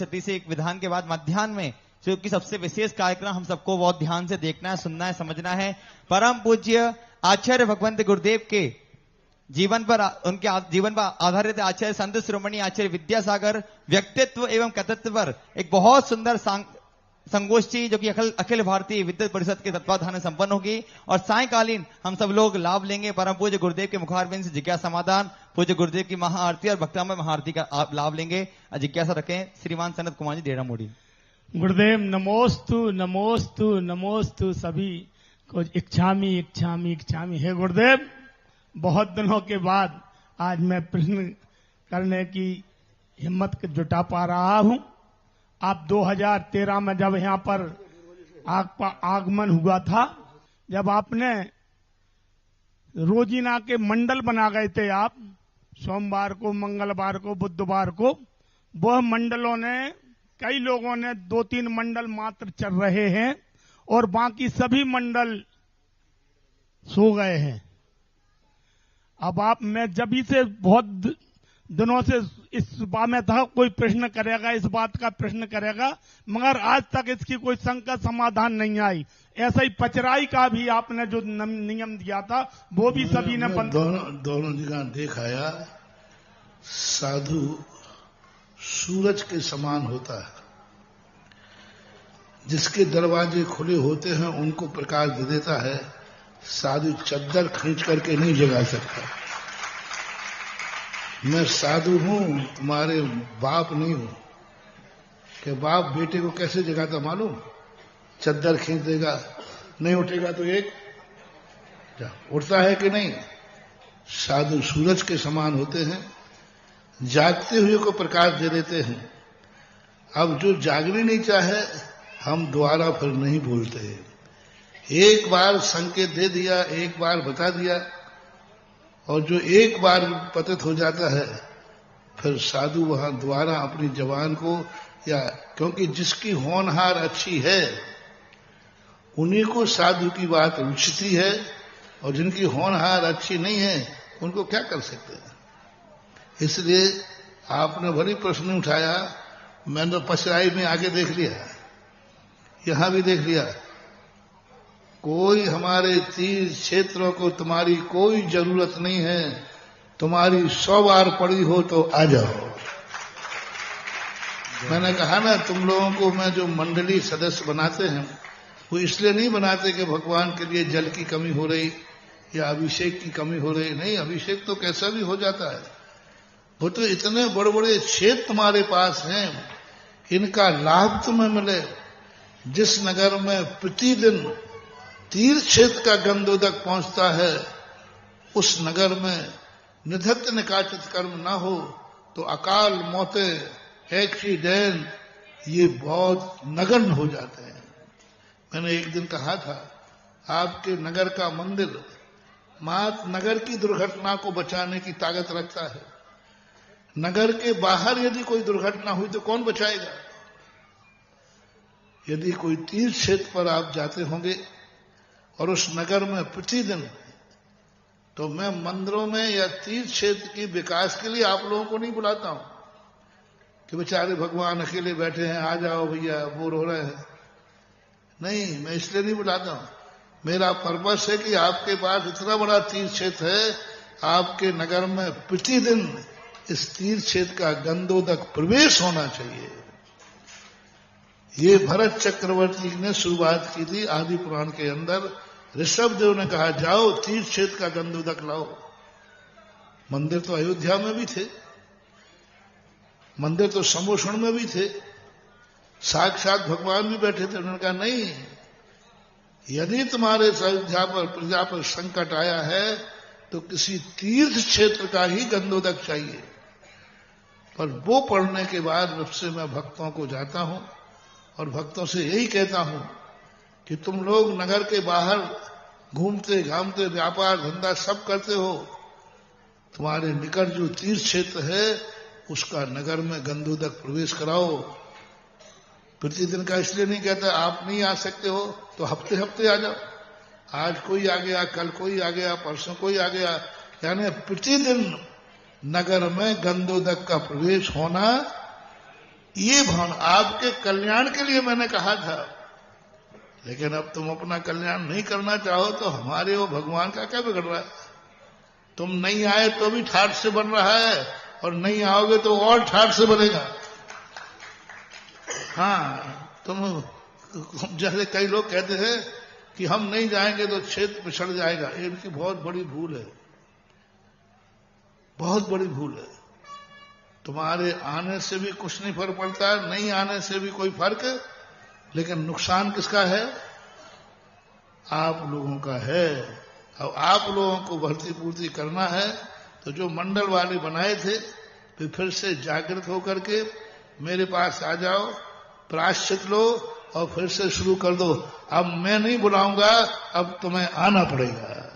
36 विधान के बाद मध्याह्न में जो कि सबसे विशेष कार्यक्रम हम सबको बहुत ध्यान से देखना है, सुनना है, समझना है। परम पूज्य आचार्य भगवंत गुरुदेव के जीवन पर, उनके जीवन पर आधारित आचार्य संत शिरोमणि आचार्य विद्यासागर व्यक्तित्व एवं कर्तृत्व पर एक बहुत सुंदर संगोष्ठी जो कि अखिल भारतीय विद्युत परिषद के तत्वाधान में संपन्न होगी और सायकालीन हम सब लोग लाभ लेंगे परम पूज्य गुरुदेव के मुखारबिंद से जिज्ञासा समाधान, पूज्य गुरुदेव की महाआरती और भक्तामय महाआरती का आप लाभ लेंगे। जिज्ञासा रखें श्रीमान सनत कुमार जी डेरा मोड़ी। गुरुदेव नमोस्तु नमोस्तु नमोस्तु सभी को इच्छामी इच्छामी इच्छामी। हे गुरुदेव, बहुत दिनों के बाद आज मैं प्रश्न करने की हिम्मत जुटा पा रहा हूं। आप 2013 में जब यहां पर आगमन हुआ था, जब आपने रोजीना के मंडल बना गए थे, आप सोमवार को, मंगलवार को, बुधवार को, वह मंडलों ने कई लोगों ने 2-3 मंडल मात्र चल रहे हैं और बाकी सभी मंडल सो गए हैं। अब आप, मैं जब से बहुत दिनों से इस बात में था कोई प्रश्न करेगा, इस बात का प्रश्न करेगा, मगर आज तक इसकी कोई संकट समाधान नहीं आई। ऐसा ही पचराई का भी आपने जो नियम दिया था वो भी सभी ने दोनों जगह देखाया। साधु सूरज के समान होता है, जिसके दरवाजे खुले होते हैं उनको प्रकाश दे देता है। साधु चद्दर खींच करके नहीं जगा सकता। मैं साधु हूं, तुम्हारे बाप नहीं हूं। कि बाप बेटे को कैसे जगाता मालूम? चद्दर खींच देगा, नहीं उठेगा तो एक उठता है कि नहीं? साधु सूरज के समान होते हैं, जागते हुए को प्रकाश दे देते हैं। अब जो जागने नहीं चाहे, हम दोबारा फिर नहीं बोलते। एक बार संकेत दे दिया, एक बार बता दिया, और जो एक बार पतित हो जाता है फिर साधु वहां दोबारा अपनी जबान को, या क्योंकि जिसकी होनहार अच्छी है उन्हीं को साधु की बात रुचती है, और जिनकी होनहार अच्छी नहीं है उनको क्या कर सकते हैं। इसलिए आपने भली प्रश्न उठाया, मैंने तो पचराई में आगे देख लिया, यहां भी देख लिया। कोई हमारे तीर्थ क्षेत्रों को तुम्हारी कोई जरूरत नहीं है, तुम्हारी 100 बार पड़ी हो तो आ जाओ। मैंने कहा ना, तुम लोगों को मैं जो मंडली सदस्य बनाते हैं वो इसलिए नहीं बनाते कि भगवान के लिए जल की कमी हो रही या अभिषेक की कमी हो रही। नहीं, अभिषेक तो कैसा भी हो जाता है। वो तो इतने बड़े बड़े क्षेत्र तुम्हारे पास हैं, इनका लाभ तुम्हें मिले। जिस नगर में प्रतिदिन तीर्थ क्षेत्र का गंधोदक पहुंचता है, उस नगर में निधत्त निकाचित कर्म ना हो तो अकाल मौतें, एक्सीडेंट ये बहुत नगण्य हो जाते हैं। मैंने एक दिन कहा था, आपके नगर का मंदिर मात्र नगर की दुर्घटना को बचाने की ताकत रखता है। नगर के बाहर यदि कोई दुर्घटना हुई तो कौन बचाएगा? यदि कोई तीर्थ क्षेत्र पर आप जाते होंगे और उस नगर में प्रतिदिन, तो मैं मंदिरों में या तीर्थ क्षेत्र की विकास के लिए आप लोगों को नहीं बुलाता हूं कि बेचारे भगवान अकेले बैठे हैं, आ जाओ भैया, बोर हो रहे हैं। नहीं, मैं इसलिए नहीं बुलाता हूं। मेरा पर्पस है कि आपके पास इतना बड़ा तीर्थ क्षेत्र है, आपके नगर में प्रतिदिन इस तीर्थ क्षेत्र का गंधोदक प्रवेश होना चाहिए। ये भरत चक्रवर्ती ने शुरुआत की थी आदि पुराण के अंदर। ऋषभ देव ने कहा, जाओ तीर्थ क्षेत्र का गंधोदक लाओ। मंदिर तो अयोध्या में भी थे, मंदिर तो समोषण में भी थे, साक्षात भगवान भी बैठे थे। उन्होंने कहा, नहीं, यदि तुम्हारे अयोध्या पर प्रजा पर संकट आया है तो किसी तीर्थ क्षेत्र का ही गंधोदक चाहिए। पर वो पढ़ने के बाद जब से मैं भक्तों को जाता हूं और भक्तों से यही कहता हूं कि तुम लोग नगर के बाहर घूमते घामते व्यापार धंधा सब करते हो, तुम्हारे निकट जो तीर्थ क्षेत्र है उसका नगर में गंधोदक प्रवेश कराओ। प्रतिदिन का इसलिए नहीं कहता आप नहीं आ सकते हो तो हफ्ते हफ्ते आ जाओ। आज कोई आ गया, कल कोई आ गया, परसों कोई आ गया, यानी प्रतिदिन नगर में गंधोदक का प्रवेश होना ये भावना आपके कल्याण के लिए मैंने कहा था, लेकिन अब तुम अपना कल्याण नहीं करना चाहो तो हमारे वो भगवान का क्या बिगड़ रहा है? तुम नहीं आए तो भी ठाठ से बन रहा है, और नहीं आओगे तो और ठाठ से बनेगा। हाँ, तुम जैसे कई लोग कहते हैं कि हम नहीं जाएंगे तो क्षेत्र पिछड़ जाएगा, ये इनकी बहुत बड़ी भूल है, बहुत बड़ी भूल है। तुम्हारे आने से भी कुछ नहीं फर्क पड़ता, नहीं आने से भी कोई फर्क, लेकिन नुकसान किसका है? आप लोगों का है। अब आप लोगों को भर्ती पूर्ति करना है तो जो मंडल वाले बनाए थे फिर से जागृत होकर के मेरे पास आ जाओ, प्रायश्चित लो और फिर से शुरू कर दो। अब मैं नहीं बुलाऊंगा, अब तुम्हें आना पड़ेगा।